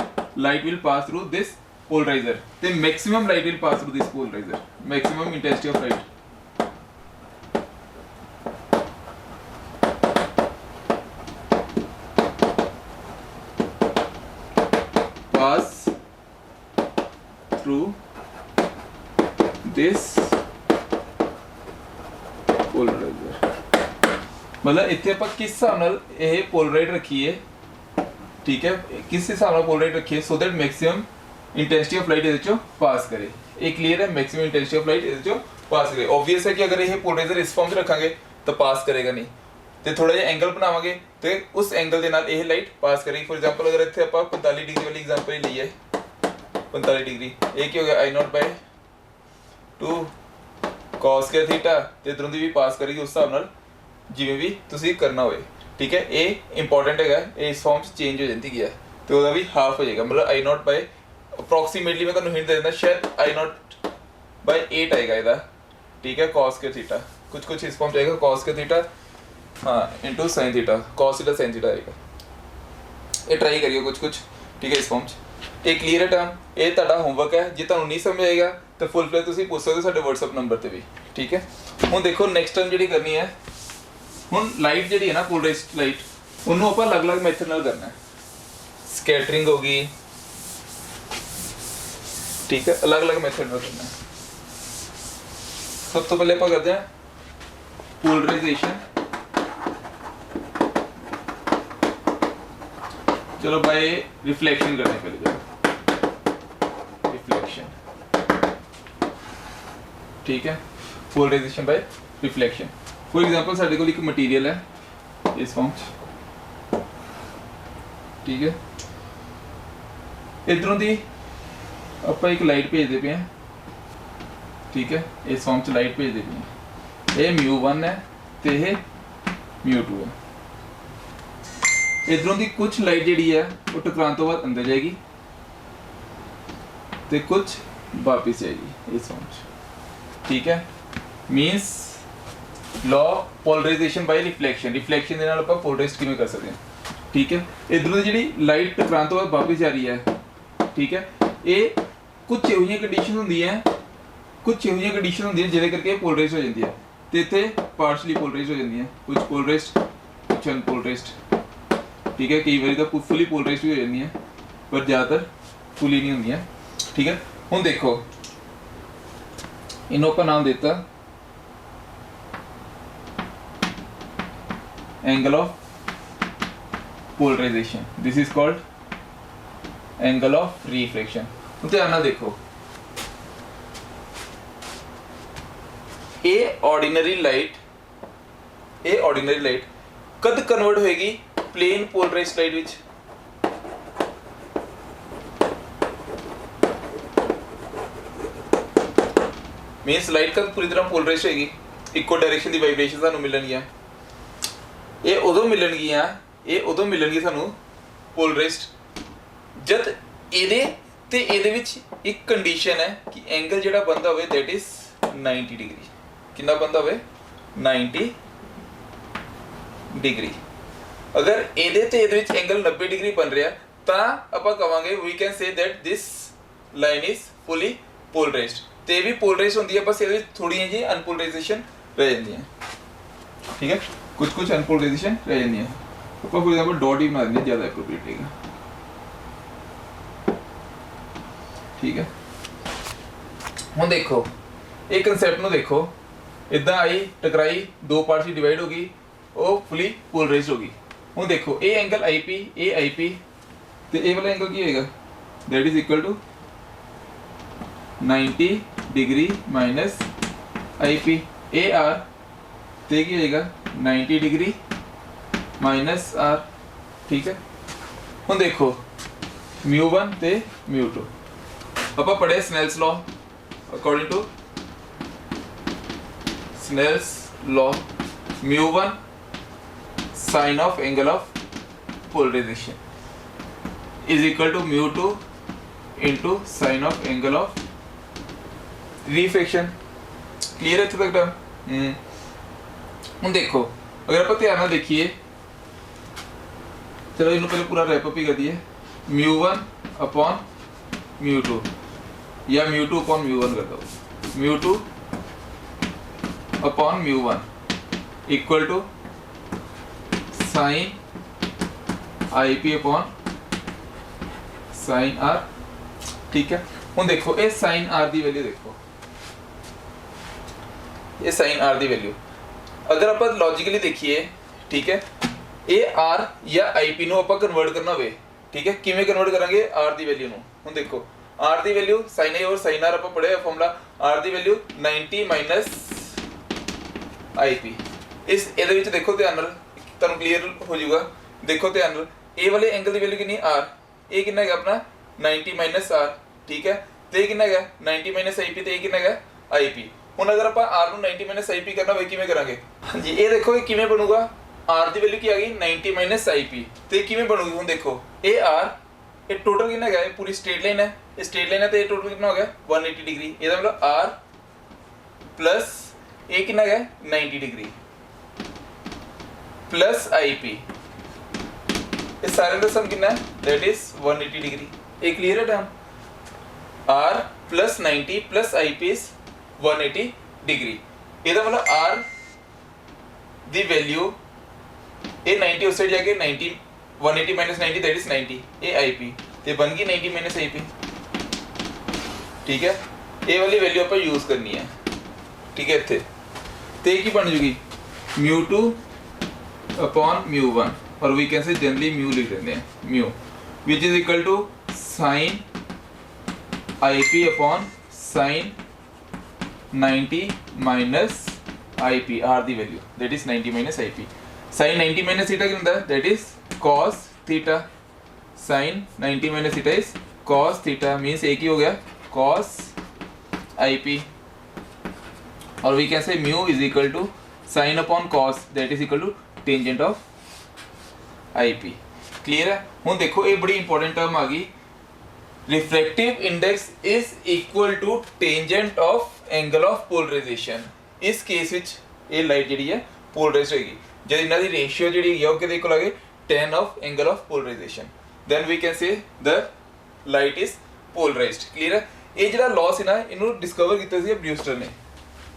light will pass through this polarizer the maximum light will pass through this polarizer maximum intensity of light pass through this polarizer मतलब इतने ਆਪਾਂ किस हिसाब नाल ਇਹ पोलराइड रखिए ठीक है किस हिसाब नाल पोलराइड रखिए so that maximum intensity of light ਇਹਦੇ ਚੋਂ पास करे। ये क्लियर है मैक्सिमम इंटेंसिटी ऑफ लाइट ਇਹਦੇ ਚੋਂ पास करे। ऑब्वियस है कि अगर ये पोलराइजर इस फॉर्म 'ਚ रखांगे तो पास करेगा नहीं ਤੇ ਥੋੜਾ ਜਿਹਾ ਐਂਗਲ ਬਣਾਵਾਂਗੇ ਤੇ ਉਸ ਐਂਗਲ ਦੇ ਨਾਲ ਇਹ ਲਾਈਟ ਪਾਸ ਕਰੇਗੀ। ਫॉर एग्जांपल अगर ਇੱਥੇ ਆਪਾਂ 45 डिग्री वाली एग्जांपल ही ਲਈਏ 45 डिग्री ਇਹ ਕੀ ਹੋ ਗਿਆ I naught by 2 cos square theta ਤੇ ਇਧਰੋਂ ਦੀ ਵੀ ਪਾਸ ਕਰੇਗੀ ਉਸ ਹਿਸਾਬ ਨਾਲ ਜਿਵੇਂ ਵੀ ਤੁਸੀਂ ਕਰਨਾ ਹੋਵੇ। ठीक है ये इंपॉर्टेंट है ये इस फॉर्म से चेंज हो जाती है तो वह भी हाफ हो जाएगा मतलब I नॉट बाय अप्रोक्सीमेटली मैं तुम्हें हिंट दे देना शायद I नॉट बाय 8 आएगा इधर। ठीक है cos के थीटा कुछ कुछ इस फॉर्म जाएगा cos के थीटा हाँ into sine theta cos theta sine theta आएगा। ये ट्राई करिए कुछ कुछ ठीक है इस फॉर्म एक क्लीयर है टर्म ये ਤੁਹਾਡਾ ਹੋਮਵਰਕ है जे ਤੁਹਾਨੂੰ नहीं समझ आएगा तो फुल प्ले ਤੁਸੀਂ ਪੁੱਛ ਸਕਦੇ ਹੋ ਸਾਡੇ WhatsApp ਨੰਬਰ ਤੇ ਵੀ। ठीक है ਹੁਣ ਦੇਖੋ ਨੈਕਸਟ ਟਰਮ ਜਿਹੜੀ ਕਰਨੀ ਹੈ ਹੁਣ ਲਾਈਟ ਜਿਹੜੀ ਹੈ ਨਾ पोलराइज्ड ਲਾਈਟ ਉਹਨੂੰ ਆਪਾਂ ਅਲੱਗ-ਅਲੱਗ ਮੈਥਡ ਨਾਲ ਕਰਨਾ ਹੈ। ਸਕੈਟਰਿੰਗ ਹੋਗੀ ठीक है अलग-अलग ਮੈਥਡ ਨਾਲ ਕਰਨਾ ਹੈ। ਸਭ ਤੋਂ ਪਹਿਲੇ ਆਪਾਂ ਕਰਦੇ ਹਾਂ पोलराइजेशन चलो बाय रिफ्लेक्शन करने पहले जाओ रिफ्लेक्शन ठीक है polarization by reflection. For example ਸਾਡੇ ਕੋਲ ਇੱਕ ਮਟੀਰੀਅਲ ਹੈ ਇਸ ਫਾਰਮ ਚ ਠੀਕ ਹੈ ਇਧਰੋਂ ਦੀ ਆਪਾਂ ਇੱਕ ਲਾਈਟ ਭੇਜਦੇ ਪਏ ਹਾਂ ਠੀਕ ਹੈ ਇਸ ਫਾਰਮ ਚ ਲਾਈਟ ਭੇਜਦੇ ਪਏ ਹਾਂ ਇਹ μ1 ਹੈ ਤੇ ਇਹ μ2 ਹੈ। इधरों की कुछ लाइट जी है वो टकराने तो बाद अंदर जाएगी तो कुछ वापस जाएगी इस फॉर्म ठीक है means law polarization by reflection reflection के नाल आपां पोलराइज किवें कर सकते हैं। ठीक है इधरों की जी लाइट टकराने तो बाद वापस जा रही है ठीक है ये कुछ इहो कंडीशन होंदी है कुछ इहो कंडीशन होंदी है जिहदे करके पोलराइज हो जाती है तो इत्थे पार्शली पोलराइज हो जाती है कुछ पोलराइज्ड कुछ अनपोलराइज्ड। ठीक है कई बार तो फुली पोलराइज्ड भी हो जाती है पर ज़्यादातर फुली नहीं होंदियां, ठीक है। हुण देखो इन्हों का नाम देता angle of polarisation, this is called angle of refraction. तो ध्यान नाल देखो ए ऑर्डिनरी लाइट कद कन्वर्ट होएगी plane polarised light which, means light कद पूरी तरह पोलराइज्ड होएगी, इक्को डायरेक्शन दी वाइब्रेशन सानू मिलणगियां, ये उदों मिलणगी सानू पोलराइज्ड जद एदे ते एदे विच एक कंडीशन है कि एंगल जिहड़ा बनदा होवे दैट इज 90 डिग्री। कितना बनता होवे 90 डिग्री। अगर एदे ते एदे विच एंगल 90 डिग्री बन रहा तां आपां कहांगे we can say that this line is fully polarized. ते भी पोलराइज्ड होंदी है, बस एदे विच थोड़ी जी अनपोलराइजेशन रह जांदी है, ठीक है, कुछ अनपोलराइजेशन रह जांदी है। आपां फॉर एग्जांपल डॉट ही बना देंगे, ज्यादा एप्रोप्रिएट रहेगा, ठीक है। हुण देखो एक कंसेप्ट नु देखो, इदा आई टकराई दो पार्ट्स में डिवाइड होगी, वो फुली पोलराइज्ड होगी। हुण देखो ए एंगल आईपी, ए आईपी ते ए वाला एंगल की होएगा that is equal to 90 degree minus IP. ए आर ते की होएगा 90 डिग्री माइनस आर, ठीक है। हुण देखो μ1 ते μ2 आपां पढ़े Snell's law, according to Snell's law μ1 sin of angle of polarization is equal to μ2 into sin of angle of refraction। Clear है इत्थे तक टर्म? हुण देखो अगर आप ध्यान नाल देखिए, चलो इन्हों पहले पूरा रैपअप ही कर दिए, μ1 अपॉन μ2 या μ2 अपॉन μ1 कर दो, μ2 upon μ1 equal to sine I P upon sine R, ठीक है। हुण देखो ये साइन आर दी वैल्यू देखो, ये साइन आर दी वैल्यू अगर आप लॉजिकली देखिए, ठीक है, ये आर या आई पी नो आप कन्वर्ट करना होवे, ठीक है, किवें कन्वर्ट करांगे आर दी वैल्यू नो। हुण देखो आर दी वैल्यू साइन ए और साइन आर आप पढ़िया फॉर्मूला, आर दी वैल्यू 90 माइनस आईपी। इस ਇਹਦੇ ਵਿੱਚ ਦੇਖੋ ਧਿਆਨ ਨਾਲ ਤੁਹਾਨੂੰ ਕਲੀਅਰ ਹੋ ਜਾਊਗਾ। ਦੇਖੋ ਧਿਆਨ ਨਾਲ ਇਹ ਵਾਲੇ ਐਂਗਲ ਦੀ ਵੈਲਿਊ ਕਿੰਨੀ ਆਰ, ਇਹ ਕਿੰਨਾ ਹੈਗਾ ਆਪਣਾ 90 ਮਾਈਨਸ ਆਰ, ਠੀਕ ਹੈ, ਤੇ ਇਹ ਕਿੰਨਾ ਹੈਗਾ 90 ਮਾਈਨਸ ਆਈਪੀ, ਤੇ ਇਹ ਕਿੰਨਾ ਹੈਗਾ ਆਈਪੀ। ਹੁਣ ਅਗਰ ਆਪਾਂ ਆਰ ਨੂੰ 90 ਮਾਈਨਸ ਆਈਪੀ ਕਰਨਾ ਹੋਵੇ ਕਿਵੇਂ ਕਰਾਂਗੇ? ਹਾਂਜੀ ਇਹ ਦੇਖੋ ਇਹ ਕਿਵੇਂ ਬਣੂਗਾ, ਆਰ ਦੀ ਵੈਲਿਊ ਕੀ ਆ ਗਈ 90 ਮਾਈਨਸ ਆਈਪੀ, ਤੇ ਕਿਵੇਂ ਬਣੂਗੀ? ਹੁਣ ਦੇਖੋ ਇਹ ਆਰ, ਇਹ ਟੋਟਲ ਕਿੰਨਾ ਹੈਗਾ, ਇਹ ਪੂਰੀ ਸਟ੍ਰੇਟ ਲਾਈਨ ਹੈ, ਇਹ ਸਟ੍ਰੇਟ ਲਾਈਨ ਹੈ, ਤੇ ਇਹ ਟੋਟਲ ਕਿੰਨਾ ਹੋ ਗਿਆ 180 डिग्री। ਇਹਦਾ ਮਤਲਬ ਆਰ प्लस ਇਹ ਕਿੰਨਾ ਹੈਗਾ 90 डिग्री प्लस आईपी, ये सारे का सम कितना है दैट इज 180 डिग्री। एक क्लियर है term, R plus 90 plus IP is 180 degree. ਇਹਦਾ मतलब आर दी वैल्यू ये 90 उस साइड जाके 90 180 माइनस 90 दैट इज 90, ये आईपी ते बन गई 90 माइनस आईपी, ठीक है। ये वाली वैल्यू आप यूज करनी है, ठीक है। इत्थे ते की बन जूगी μ2 अपॉन μ1, और we can say generally mu लिख देते हैं, mu which is equal to sine IP upon sine 90 minus IP, R दी value that is 90 minus IP. Sine 90 minus theta क्या होता है that is cos theta, sine 90 minus theta is cos theta, means एक ही हो गया cos IP, और we can say mu is equal to sine upon cos that is equal to tangent of IP. Clear है? हुण देखो ये बड़ी इंपॉर्टेंट टर्म आ गई, refractive index is equal to tangent of angle of polarisation. इस case विच ये लाइट जिहड़ी है पोलराइज्ड होगी, जब इन्हां दी रेशियो जिहड़ी है ओके देखो लगे tan of angle of polarisation, then we can say the light is polarised. Clear है? ये जिहड़ा लॉ सी ना इनू डिस्कवर कीता सी ब्रूस्टर ने,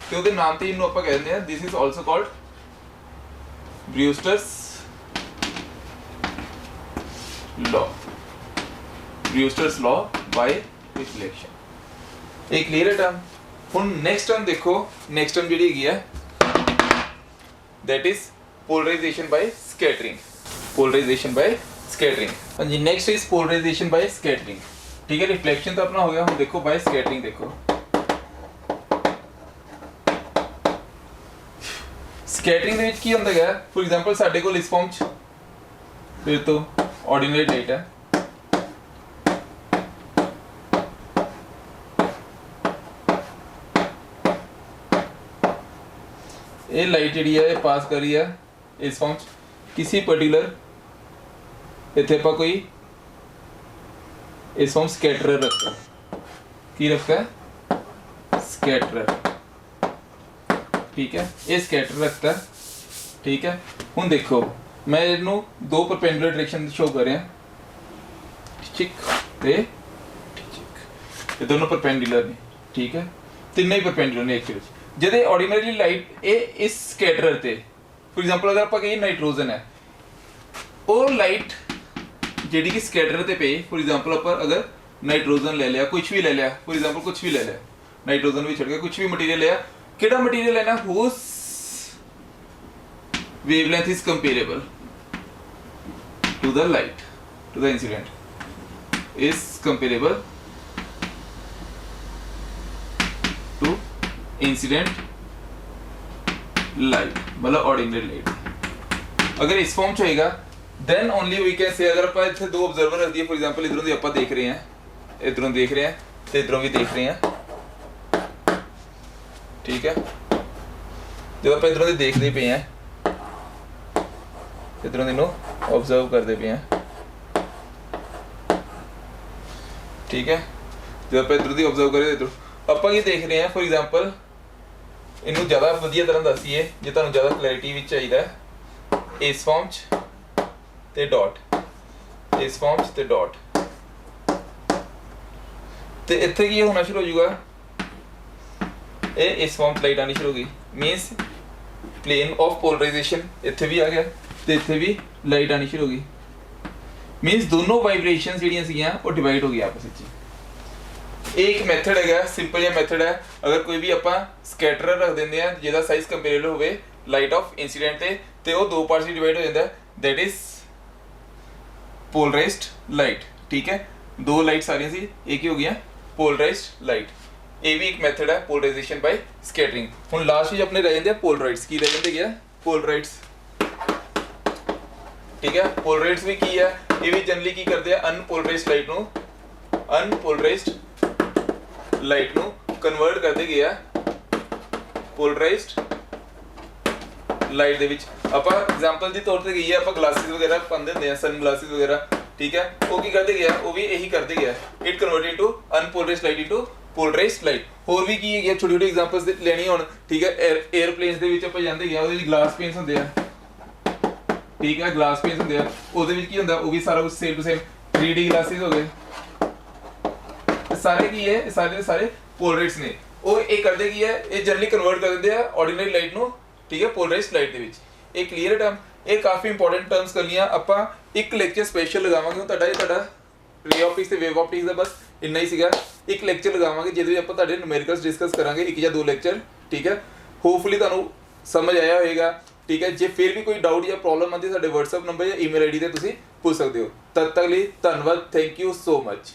ते ओहदे नाम ते इनू आपां कहंदे आ, this is also called Brewster's law. Brewster's law by reflection. ये क्लियर है टर्म। हुण नेक्स्ट टर्म देखो, नेक्स्ट टर्म जिहड़ी हैगी है that is polarization by scattering. Polarization by scattering. हाँ जी, next is polarization by scattering. ठीक है, रिफ्लेक्शन तो अपना हो गया। हुण देखो बाय स्कैटरिंग देखो। स्कैटरिंग ਦੇ ਵਿੱਚ ਕੀ ਹੁੰਦਾ ਹੈ? ਫॉर एग्जांपल ਸਾਡੇ ਕੋਲ ਇਸ ਫਾਰਮ 'ਚ ਫਿਰ ਤੋਂ ਆਰਡੀਨਰੀ ਲਾਈਟ ਹੈ। ਇਹ ਲਾਈਟ ਜਿਹੜੀ ਹੈ ਇਹ ਪਾਸ ਕਰ ਰਹੀ ਹੈ ਇਸ ਫਾਰਮ 'ਚ ਕਿਸੇ ਪਾਰਟਿਕੂਲਰ ਇੱਥੇ ਆਪਾਂ ਕੋਈ ਇਸ ਫਾਰਮ ਸਕੈਟਰਰ ਰੱਖਦਾ। ਕੀ ਰੱਖਦਾ? ਸਕੈਟਰਰ। ठीक है, ये स्कैटर रखता है। ठीक है, हुण देखो मैं इनू दो परपेंडिकुलर डायरेक्शन शो कर रहा। ठीक ते ठीक, ये दोनों परपेंडिकुलर ने। ठीक है, तीनों ही परपेंडिकुलर ने एक्चुअली। जदे ऑर्डिनरी लाइट ये इस स्कैटरर ते फॉर एग्जांपल अगर आप कहिए नाइट्रोजन है, वो लाइट जेडी कि स्कैटरर ते पे फॉर एग्जांपल आप अगर नाइट्रोजन ले लिया, कुछ भी ले लिया, फॉर एग्जांपल कुछ भी ले लिया, नाइट्रोजन भी छड़ के कुछ भी मटीरियल लिया, केड़ा मटीरियल है ना whose wavelength is comparable to the light, to the incident, is comparable to incident light, मतलब ऑर्डिनरी लाइट। अगर इस फॉर्म च होएगा देन ओनली वी कैन से। अगर आप इतने दो ऑब्जर्वर रख दिए, फॉर एग्जांपल इधरों भी आप देख रहे हैं, इधरों देख रहे हैं तो इधरों भी देख रहे हैं। ठीक है, जो आप इधरों देखते पे हैं, इधरों इनू ऑब्जर्व करते पे हैं। ठीक है, जो आप इधरों ऑब्जर्व करें इधरों आप ये देख रहे हैं। फॉर एग्जांपल इनू ज़्यादा वधिया तरह दसीए जो तुहानू ज़्यादा क्लैरिटी विच चाहिए, इस फॉर्म च ते डॉट, इस फॉर्म च ते डॉट, ते इत्थे की होना शुरू हो जाएगा, ये इस फॉर्म लाइट आनी शुरू हो गई। मीनस प्लेन ऑफ पोलराइजेशन इत्थे भी आ गया तो इत्थे भी लाइट आनी शुरू हो गई। मीनस दोनों वाइब्रेशंस जिहड़ियां सीगियां वो डिवाइड हो गई आपस में। एक मैथड है, सिंपल जिहा मैथड है। अगर कोई भी आपां स्कैटरर रख देंगे हैं जिहदा साइज कंपेरेबल होवे लाइट ऑफ इंसीडेंट ते वो दो पार्ट्स में डिवाइड हो जाता है, दैट इज पोलराइज्ड लाइट। ठीक है, दो लाइट्स आ रही सी, एक ही हो गया पोलराइज्ड लाइट। ये भी एक मेथड है पोलराइजेशन बाय स्कैटरिंग। हुण लास्ट में अपने रह जाते हैं पोलराइड्स। की रह जाते क्या? पोलराइड्स। ठीक है, पोलराइड्स भी की है, ये भी जनरली की करते हैं अनपोलराइज्ड लाइट नु, अनपोलराइज्ड लाइट नु कन्वर्ट करते गया पोलराइज्ड लाइट दे विच। आपां एग्जांपल दी तौर ते गई है, आपां ग्लासेस वगैरह पांदे हुंदे हैं, सन ग्लासेस वगैरह। ठीक है, वो की करते गया, वो भी यही करते गया, it converted to unpolarised light into polarised light. होर भी की है, छोटी छोटी एग्जांपल्स लेनी होण। ठीक है, एयरप्लेन्स दे विच आपां जांदे गया, ओहदे विच ग्लास पेन्स हुंदे आ। ठीक है, ग्लास पेन्स हुंदे आ, ओहदे विच की हुंदा, वो भी सारा कुछ same to same 3D glasses हो गए। सारे की है, सारे सारे पोलराइड्स ने। वो ये करदे की है, ये जनरली कन्वर्ट कर दिंदे आ ऑर्डिनरी लाइट नु। ठीक है, पोलराइज्ड लाइट दे विच। ये क्लीयर है टर्म। ये काफी इंपॉर्टेंट टर्म्स कर लिया आपां। एक लेक्चर स्पेशल लगावांगे तुहाडा, रे ऑप्टिक्स ते वेव ऑप्टिक्स दा बस इन्ना ही सीगा। एक लेक्चर लगावांगे जिहदे विच आपां तुहाडे न्यूमेरिकल्स डिस्कस करांगे, एक या दो लेक्चर। ठीक है, होपफुली तुहानू समझ आया होएगा। ठीक है, जे फिर भी कोई डाउट या प्रॉब्लम आती है साडे WhatsApp नंबर या ईमेल आईडी ते तुसीं पूछ सकदे हो। तद तक लिए धन्यवाद, थैंक यू सो मच।